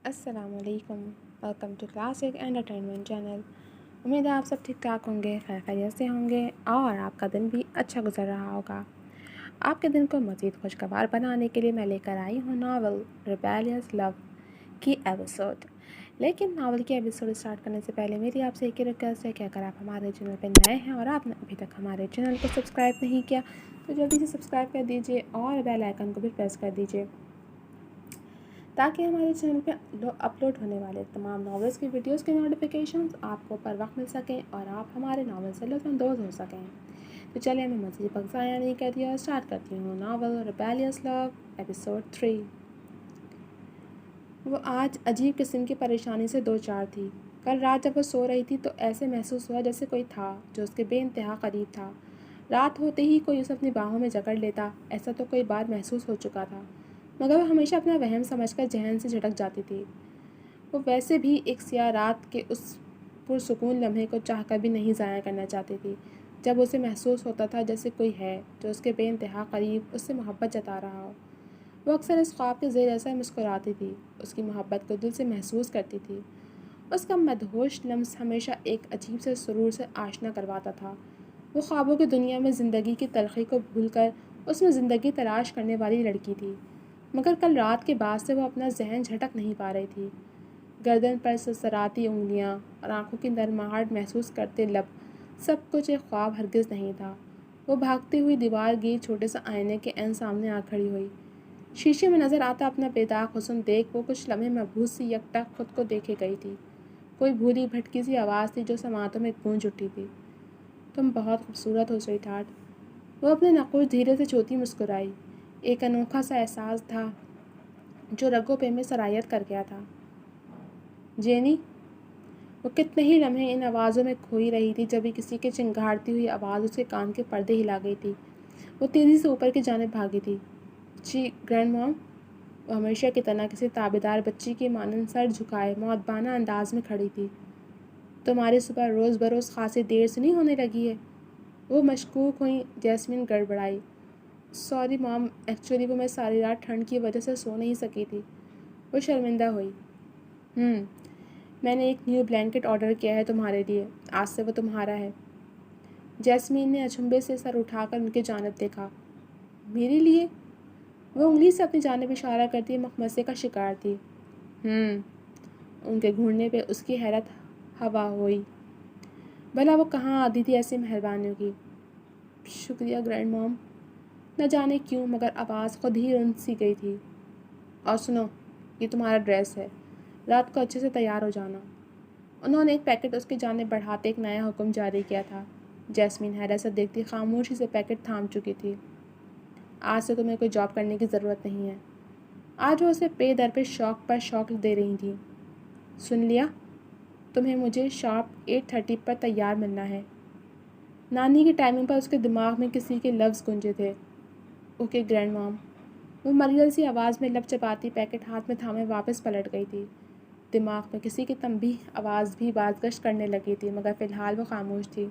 السلام علیکم، welcome to classic entertainment channel. امید ہے آپ سب ٹھیک ٹھاک ہوں گے، خیر خیریت سے ہوں گے اور آپ کا دن بھی اچھا گزر رہا ہوگا۔ آپ کے دن کو مزید خوشگوار بنانے کے لیے میں لے کر آئی ہوں ناول ریبیلیس لو کی ایپیسوڈ۔ لیکن ناول کی ایپیسوڈ اسٹارٹ کرنے سے پہلے میری آپ سے ایک ہی ریکویسٹ ہے کہ اگر آپ ہمارے چینل پہ نئے ہیں اور آپ نے ابھی تک ہمارے چینل کو سبسکرائب نہیں کیا تو جلدی سے سبسکرائب کر دیجیے اور بیل آئیکن کو بھی پریس کر دیجیے تاکہ ہمارے چینل پہ اپلوڈ ہونے والے تمام ناولس کی ویڈیوز کے نوٹیفیکیشنز آپ کو پر وقت مل سکیں اور آپ ہمارے ناول سے لطف اندوز ہو سکیں۔ تو چلیے میں مزید وقت ضائع نہیں کرتی اور اسٹارٹ کرتی ہوں ناول ریبیلیس لو ایپیسوڈ 3۔ وہ آج عجیب قسم کی پریشانی سے دو چار تھی۔ کل رات جب وہ سو رہی تھی تو ایسے محسوس ہوا جیسے کوئی تھا جو اس کے بے انتہا قریب تھا۔ رات ہوتے ہی کوئی اسے اپنی باہوں میں جکڑ لیتا، ایسا تو کئی بار محسوس ہو چکا تھا، مگر وہ ہمیشہ اپنا وہم سمجھ کر ذہن سے جھٹک جاتی تھی۔ وہ ویسے بھی ایک سیاہ رات کے اس پرسکون لمحے کو چاہ کر بھی نہیں ضائع کرنا چاہتی تھی جب اسے محسوس ہوتا تھا جیسے کوئی ہے جو اس کے بے انتہا قریب اس سے محبت جتا رہا ہو۔ وہ اکثر اس خواب کے زیر اثر مسکراتی تھی، اس کی محبت کو دل سے محسوس کرتی تھی۔ اس کا مدہوش لمس ہمیشہ ایک عجیب سے سرور سے آشنا کرواتا تھا۔ وہ خوابوں کی دنیا میں زندگی کی تلخی کو بھول کر اس میں زندگی تلاش کرنے والی لڑکی تھی، مگر کل رات کے بعد سے وہ اپنا ذہن جھٹک نہیں پا رہی تھی۔ گردن پر سرسراتی انگلیاں اور آنکھوں کی نرماہٹ محسوس کرتے لب، سب کچھ ایک خواب ہرگز نہیں تھا۔ وہ بھاگتی ہوئی دیوار گیر چھوٹے سے آئینے کے عین سامنے آ کھڑی ہوئی۔ شیشے میں نظر آتا اپنا بے داغ حسن دیکھ وہ کچھ لمحے مبہوت سی یکٹک خود کو دیکھے گئی تھی۔ کوئی بھولی بھٹکی سی آواز تھی جو سماعتوں میں گونج اٹھی تھی، تم بہت خوبصورت ہو سویٹ ہارٹ۔ وہ اپنے نقوش دھیرے سے چھوتی مسکرائی۔ ایک انوکھا سا احساس تھا جو رگوں پہ میں سرایت کر گیا تھا۔ جینی؟ وہ کتنے ہی لمحے ان آوازوں میں کھوئی رہی تھی جبھی کسی کے چنگھاڑتی ہوئی آواز اس کے کان کے پردے ہلا گئی تھی۔ وہ تیزی سے اوپر کی جانب بھاگی تھی۔ جی گرینڈ موم؟ وہ ہمیشہ کی طرح کسی تابعدار بچی کی مانند سر جھکائے مؤدبانہ انداز میں کھڑی تھی۔ تمہاری صبح روز بروز خاصی دیر سے نہیں ہونے لگی ہے؟ وہ مشکوک ہوئیں۔ جیسمین گڑبڑائی۔ سوری مام، ایکچولی وہ میں ساری رات ٹھنڈ کی وجہ سے سو نہیں سکی تھی۔ وہ شرمندہ ہوئی۔ میں نے ایک نیو بلینکٹ آرڈر کیا ہے تمہارے لیے، آج سے وہ تمہارا ہے۔ جیسمین نے اچنبھے سے سر اٹھا کر ان کی جانب دیکھا۔ میرے لیے؟ وہ انگلی سے اپنی جانب اشارہ کرتی مخمصے کا شکار تھی۔ ان کے گھورنے پہ اس کی حیرت ہوا ہوئی۔ بھلا وہ کہاں آتی تھی ایسی مہربانیوں کی؟ شکریہ گرینڈ موم۔ نہ جانے کیوں مگر آواز خود ہی رن سی گئی تھی۔ اور سنو، یہ تمہارا ڈریس ہے، رات کو اچھے سے تیار ہو جانا۔ انہوں نے ایک پیکٹ اس کی جانب بڑھاتے ایک نیا حکم جاری کیا تھا۔ جیسمین حیرت سے دیکھتی خاموشی سے پیکٹ تھام چکی تھی۔ آج سے تمہیں کوئی جاب کرنے کی ضرورت نہیں ہے۔ آج وہ اسے پے در پہ شوق پر شوق دے رہی تھیں۔ سن لیا؟ تمہیں مجھے شارپ 8:30 پر تیار ملنا ہے۔ نانی کی ٹائمنگ پر اس کے دماغ میں کسی کے لفظ گونجے تھے۔ اوکے گرینڈ مام۔ وہ ملول سی آواز میں لب چباتی پیکٹ ہاتھ میں تھامے واپس پلٹ گئی تھی۔ دماغ میں کسی کی تنبیہ آواز بھی بازگشت کرنے لگی تھی مگر فی الحال وہ خاموش تھی۔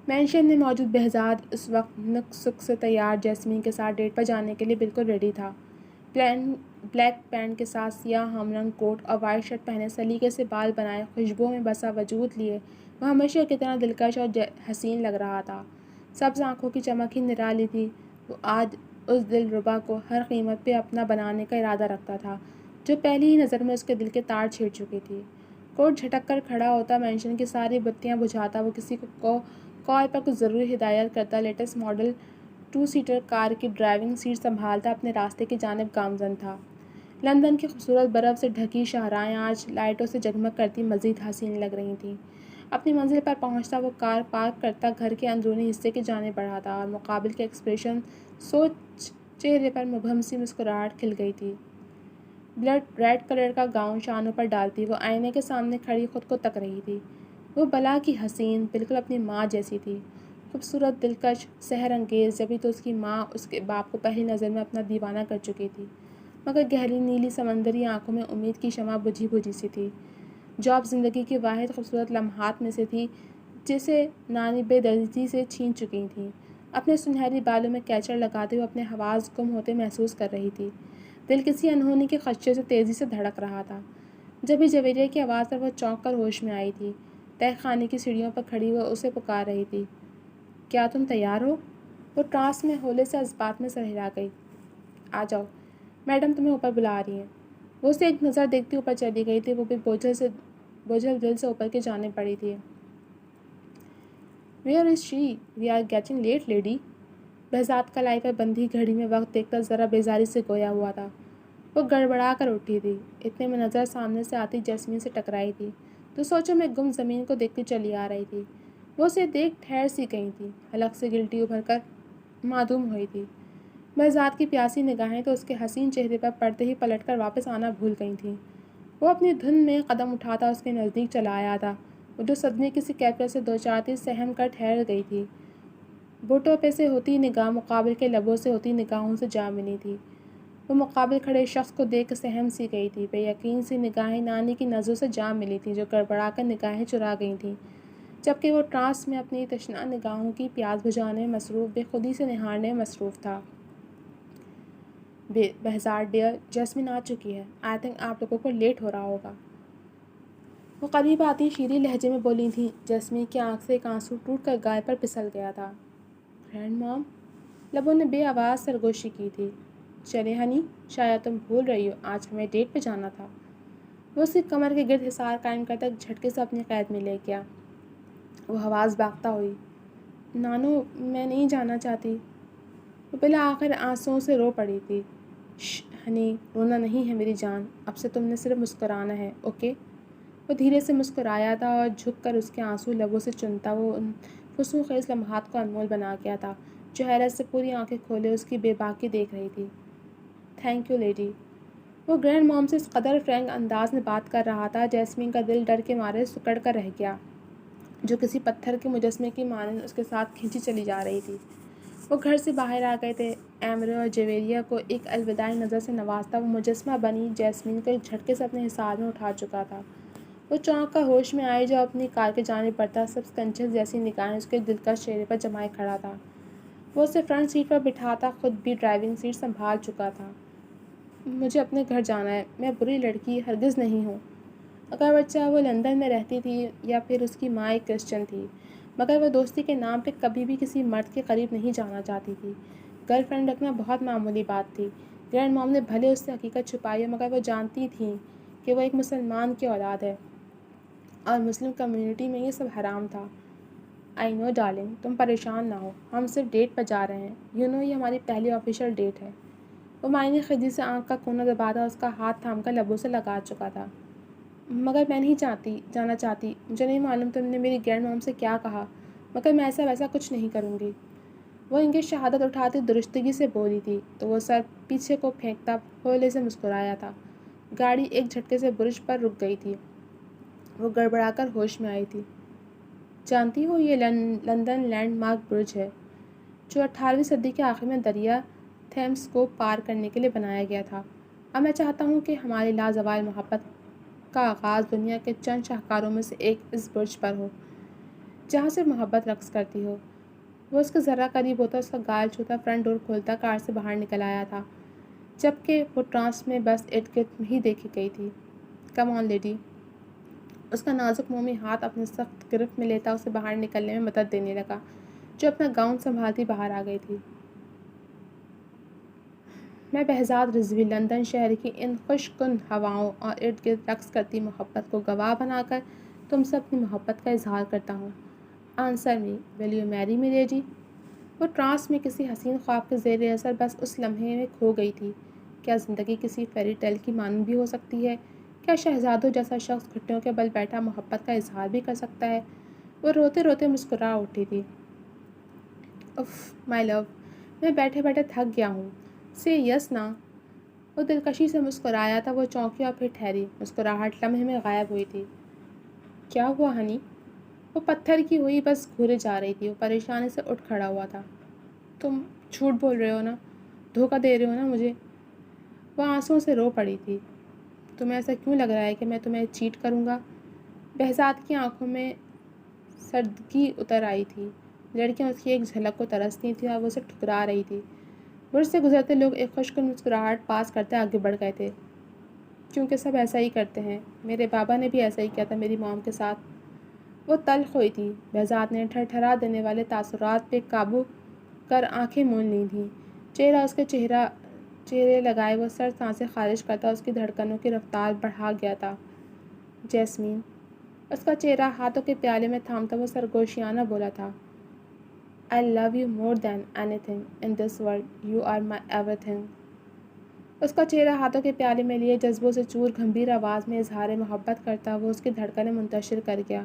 مینشن میں موجود بہزاد اس وقت نک سک سے تیار جیسمین کے ساتھ ڈیٹ پر جانے کے لیے بالکل ریڈی تھا۔ بلیک پینٹ کے ساتھ سیاہ ہم رنگ کوٹ اور وائٹ شرٹ پہنے، سلیقے سے بال بنائے، خوشبوؤں میں بسا وجود لیے وہ ہمیشہ کی طرح دلکش اور حسین لگ رہا تھا۔ سبز آنکھوں کی چمک ہی نرالی تھی۔ وہ آج اس دلربا کو ہر قیمت پہ اپنا بنانے کا ارادہ رکھتا تھا جو پہلی ہی نظر میں اس کے دل کے تار چھیڑ چکی تھی۔ کوٹ جھٹک کر کھڑا ہوتا، مینشن کی ساری بتیاں بجھاتا، وہ کسی کو کال پر کچھ ضروری ہدایت کرتا، لیٹسٹ ماڈل 2 سیٹر کار کی ڈرائیونگ سیٹ سنبھالتا اپنے راستے کی جانب گامزن تھا۔ لندن کی خوبصورت برف سے ڈھکی شاہراہیں آج لائٹوں سے جگمگ کرتی مزید حسین لگ رہی تھیں۔ اپنی منزل پر پہنچتا وہ کار پارک کرتا، گھر کے اندرونی حصے کی جانب بڑھاتا اور مقابل کے ایکسپریشن سوچ چہرے پر مبہم سی مسکراہٹ کھل گئی تھی۔ بلڈ ریڈ کلر کا گاؤن شانوں پر ڈالتی وہ آئینے کے سامنے کھڑی خود کو تک رہی تھی۔ وہ بلا کی حسین، بالکل اپنی ماں جیسی تھی، خوبصورت، دلکش، سحر انگیز۔ جبھی تو اس کی ماں اس کے باپ کو پہلی نظر میں اپنا دیوانہ کر چکی تھی، مگر گہری نیلی سمندری آنکھوں میں امید کی شمع بجھی بجھی سی تھی۔ جاب زندگی کی واحد خوبصورت لمحات میں سے تھی جسے نانی بے دردی سے چھین چکی تھیں۔ اپنے سنہری بالوں میں کیچڑ لگاتے ہوئے اپنے حواس گم ہوتے محسوس کر رہی تھی۔ دل کسی انہونی کے خدشے سے تیزی سے دھڑک رہا تھا۔ جبھی جویریہ کی آواز پر وہ چونک کر ہوش میں آئی تھی۔ تہہ خانے کی سیڑھیوں پر کھڑی وہ اسے پکار رہی تھی۔ کیا تم تیار ہو؟ وہ ٹرانس میں ہولے سے جذبات میں سر ہلا گئی۔ آ جاؤ، میڈم تمہیں اوپر بلا رہی ہیں۔ وہ اسے ایک نظر دیکھتی اوپر چلی گئی تھی۔ وہ بھی بوجھل دل سے اوپر کی جانب پڑی تھی۔ Where is she? We are getting late lady. Behzad کلائی پر بندھی گھڑی میں وقت دیکھ کر ذرا بیزاری سے گویا ہوا تھا۔ وہ گڑبڑا کر اٹھی تھی۔ اتنے میں نظر سامنے سے آتی جیسمین سے ٹکرائی تھی، تو سوچوں میں گم زمین کو دیکھتی چلی آ رہی تھی۔ وہ اسے دیکھ ٹھہر سی گئی تھی، حلق سے گلٹی ابھر کر معدوم ہوئی تھی۔ بہزاد کی پیاسی نگاہیں تو اس کے حسین چہرے پر پڑتے ہی پلٹ کر واپس آنا بھول گئی تھیں۔ وہ اپنی دھن میں قدم اٹھاتا اس کے نزدیک چلا آیا تھا۔ وہ جو صدمے کسی کیفیت سے دو چار تھی سہم کر ٹھہر گئی تھی۔ بوٹوں پہ سے ہوتی نگاہ مقابل کے لبوں سے ہوتی نگاہوں سے جا ملی تھی۔ وہ مقابل کھڑے شخص کو دیکھ سہم سی گئی تھی۔ بے یقین سی نگاہیں نانی کی نظروں سے جا ملی تھیں جو گڑبڑا کر نگاہیں چرا گئی تھیں، جبکہ وہ ٹرانس میں اپنی تشنہ نگاہوں کی پیاس بجھانے میں مصروف، بے خودی سے نہارنے میں مصروف تھا۔ بہزاد ڈیئر، جیسمین آ چکی ہے۔ آئی تھنک آپ لوگوں کو لیٹ ہو رہا ہوگا۔ وہ قریب آتی شیریں لہجے میں بولی تھیں۔ جیسمین کی آنکھ سے ایک آنسو ٹوٹ کر گائے پر پھسل گیا تھا۔ گرینڈ مام، لبوں نے بے آواز سرگوشی کی تھی۔ چلے ہنی، شاید تم بھول رہی ہو آج ہمیں ڈیٹ پہ جانا تھا۔ وہ اس کی کمر کے گرد حصار قائم کرتا ایک جھٹکے سے اپنی قید میں لے گیا۔ وہ آواز باغتا ہوئی، نانو میں نہیں جانا چاہتی۔ وہ بالآخر آنسوؤں سے رو پڑی تھی۔ ہنی، رونا نہیں ہے میری جان، اب سے تم نے صرف مسکرانا ہے، اوکے؟ وہ دھیرے سے مسکرایا تھا اور جھک کر اس کے آنسو لبوں سے چنتا وہ ان فسوں خیز لمحات کو انمول بنا گیا تھا جو حیرت سے پوری آنکھیں کھولے اس کی بے باکی دیکھ رہی تھی۔ Thank you lady. وہ گرینڈ موم سے اس قدر فرینک انداز میں بات کر رہا تھا جیسمین کا دل ڈر کے مارے سکڑ کر رہ گیا، جو کسی پتھر کے مجسمے کی مانند اس کے ساتھ کھینچی چلی جا رہی تھی۔ وہ گھر سے باہر آ گئے تھے۔ ایمرے اور جویریہ کو ایک الوداعی نظر سے نوازتا وہ مجسمہ بنی جیسمین کو ایک جھٹکے سے اپنے حصار میں اٹھا چکا تھا۔ وہ چونک کر ہوش میں آئی جو اپنی کار کی جانب بڑھتا سبز کنچل جیسی نگاہیں اس کے دلکش چہرے پر جمائے کھڑا تھا۔ وہ اسے فرنٹ سیٹ پر بٹھاتا خود بھی ڈرائیونگ سیٹ سنبھال چکا تھا۔ مجھے اپنے گھر جانا ہے، میں بری لڑکی ہرگز نہیں ہوں۔ اگر بچہ وہ لندن میں رہتی تھی یا پھر اس کی ماں ایک کرسچن تھی، مگر وہ دوستی کے نام پہ کبھی بھی کسی مرد کے قریب نہیں جانا چاہتی تھی۔ گرل فرینڈ رکھنا بہت معمولی بات تھی۔ گرینڈ موم نے بھلے اس سے حقیقت چھپائی مگر وہ جانتی تھیں کہ وہ ایک مسلمان کی اولاد ہے اور مسلم کمیونٹی میں یہ سب حرام تھا۔ آئی نو ڈارلنگ، تم پریشان نہ ہو، ہم صرف ڈیٹ پر جا رہے ہیں، یو نو یہ ہماری پہلی آفیشیل ڈیٹ ہے۔ وہ معنی خیزی سے آنکھ کا کونا دباتا اس کا ہاتھ تھام کر لبوں سے لگا چکا تھا۔ مگر میں نہیں جانا چاہتی، مجھے نہیں معلوم تم نے میری گرینڈ موم سے کیا کہا، مگر میں ایسا ویسا کچھ نہیں کروں گی۔ وہ ان کی شہادت اٹھاتی درستگی سے بولی تھی تو وہ سر پیچھے کو پھینکتا ہولے سے مسکرایا تھا۔ گاڑی ایک جھٹکے سے برج پر رک گئی تھی۔ وہ گڑبڑا کر ہوش میں آئی تھی۔ جانتی ہو یہ لندن لینڈ مارک برج ہے جو 18ویں صدی کے آخر میں دریا تھیمس کو پار کرنے کے لیے بنایا گیا تھا۔ اب میں چاہتا ہوں کہ ہماری لازوال محبت کا آغاز دنیا کے چند شاہکاروں میں سے ایک اس برج پر ہو جہاں سے محبت رقص کرتی ہو۔ وہ اس کے ذرا قریب ہوتا اس کا گال چھوتا فرنٹ ڈور کھولتا کار سے باہر نکل آیا تھا، جبکہ وہ ٹرانس میں بس ارد گرد ہی دیکھی گئی تھی۔ کم آن لیڈی۔ اس کا نازک مومی ہاتھ اپنے سخت گرفت میں لیتا اسے باہر نکلنے میں مدد دینے لگا، جو اپنا گاؤن سنبھالتی باہر آ گئی تھی۔ میں بہزاد رضوی لندن شہر کی ان خوش کن ہواؤں اور ارد گرد رقص کرتی محبت کو گواہ بنا کر تم سے اپنی محبت کا اظہار کرتا ہوں۔ آنسر می، ول یو میری می لیڈی؟ وہ ٹرانس میں کسی حسین خواب کے زیر اثر بس اس لمحے میں کھو گئی تھی۔ کیا زندگی کسی فیری ٹیل کی مانند بھی ہو سکتی ہے؟ کیا شہزادوں جیسا شخص گھٹنوں کے بل بیٹھا محبت کا اظہار بھی کر سکتا ہے؟ وہ روتے روتے مسکرا اٹھی تھی۔ اف مائی لو، میں بیٹھے بیٹھے تھک گیا ہوں، سے یس نا۔ وہ دلکشی سے مسکرایا تھا۔ وہ چونکی اور پھر ٹھہری، مسکراہٹ لمحے میں غائب ہوئی تھی۔ کیا ہوا ہنی؟ وہ پتھر کی ہوئی بس گھورے جا رہی تھی۔ وہ پریشانی سے اٹھ کھڑا ہوا تھا۔ تم جھوٹ بول رہے ہو نا، دھوکہ دے رہے ہو نا مجھے؟ وہ آنسوؤں سے رو پڑی تھی۔ تمہیں ایسا کیوں لگ رہا ہے کہ میں تمہیں چیٹ کروں گا؟ بہزاد کی آنکھوں میں سردگی اتر آئی تھی۔ لڑکیاں اس کی ایک جھلک کو ترستی تھیں اور وہ اسے ٹھکرا رہی تھی۔ برج سے گزرتے لوگ ایک خشک مسکراہٹ پاس کرتے آگے بڑھ گئے تھے، کیونکہ سب ایسا ہی کرتے ہیں۔ میرے بابا نے بھی ایسا ہی کیا تھا میری موم کے ساتھ۔ وہ تلخ ہوئی تھی۔ بہزاد نے ٹھرٹھرا دینے والے تاثرات پہ قابو کر آنکھیں مول لی تھیں۔ چہرہ اس کے چہرے لگائے وہ سر سانسیں خارج کرتا اس کی دھڑکنوں کی رفتار بڑھا گیا تھا۔ جیسمین، اس کا چہرہ ہاتھوں کے پیالے میں تھامتا وہ سرگوشیانہ بولا تھا، I love you more than anything in this world. You are my everything. اس کا چہرہ ہاتھوں کے پیالے میں لیے جذبوں سے چور گھمبیر آواز میں اظہار محبت کرتا وہ اس کی دھڑکنیں منتشر کر گیا۔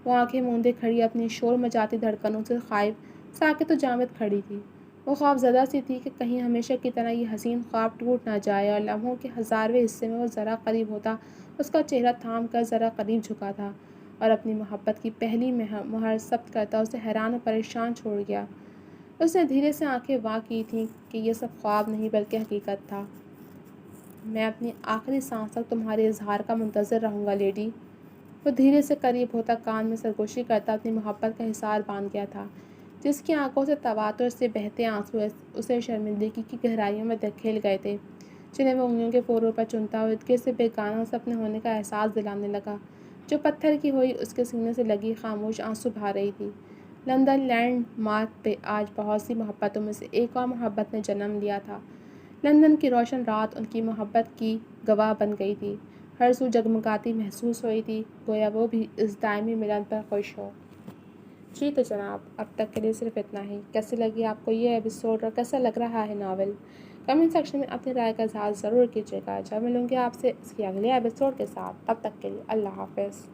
وہ آنکھیں موندے کھڑی اپنی شور مچاتی دھڑکنوں سے خائف، ساکت و جامد کھڑی تھی۔ وہ خوف زدہ سی تھی کہ کہیں ہمیشہ کی طرح یہ حسین خواب ٹوٹ نہ جائے، اور لمحوں کے 1000ویں حصے میں وہ ذرا قریب ہوتا، اس کا چہرہ تھام کر ذرا قریب جھکا تھا، اور اپنی محبت کی پہلی مہر ثبت کرتا اسے حیران و پریشان چھوڑ گیا۔ اس نے دھیرے سے آنکھیں وا کی تھیں کہ یہ سب خواب نہیں بلکہ حقیقت تھا۔ میں اپنی آخری سانس تک تمہارے اظہار کا منتظر رہوں گا لیڈی۔ وہ دھیرے سے قریب ہوتا کان میں سرگوشی کرتا اپنی محبت کا حصار باندھ گیا تھا، جس کی آنکھوں سے تواتر سے بہتے آنسو اسے شرمندگی کی گہرائیوں میں دھکیل گئے تھے، جنہیں وہ انگلیوں کے پوروں پر چنتا اور ادکے سے بیگانہ اسے اپنے ہونے کا احساس دلانے لگا، جو پتھر کی ہوئی اس کے سینے سے لگی خاموش آنسو بہا رہی تھی۔ لندن لینڈ مارک پہ آج بہت سی محبتوں میں سے ایک اور محبت نے جنم لیا تھا۔ لندن کی روشن رات ان کی محبت کی گواہ بن گئی تھی، ہر سو جگمگاتی محسوس ہوئی تھی، گویا وہ بھی اس دائمی ملن پر خوش ہو۔ جی تو جناب، اب تک کے لیے صرف اتنا ہی۔ کیسی لگی آپ کو یہ ایپیسوڈ اور کیسا لگ رہا ہے ناول؟ کمنٹ سیکشن میں اپنی رائے کا اظہار ضرور کیجیے گا۔ جب ملوں گی آپ سے اس کی اگلے ایپیسوڈ کے ساتھ، تب تک کے لیے اللہ حافظ۔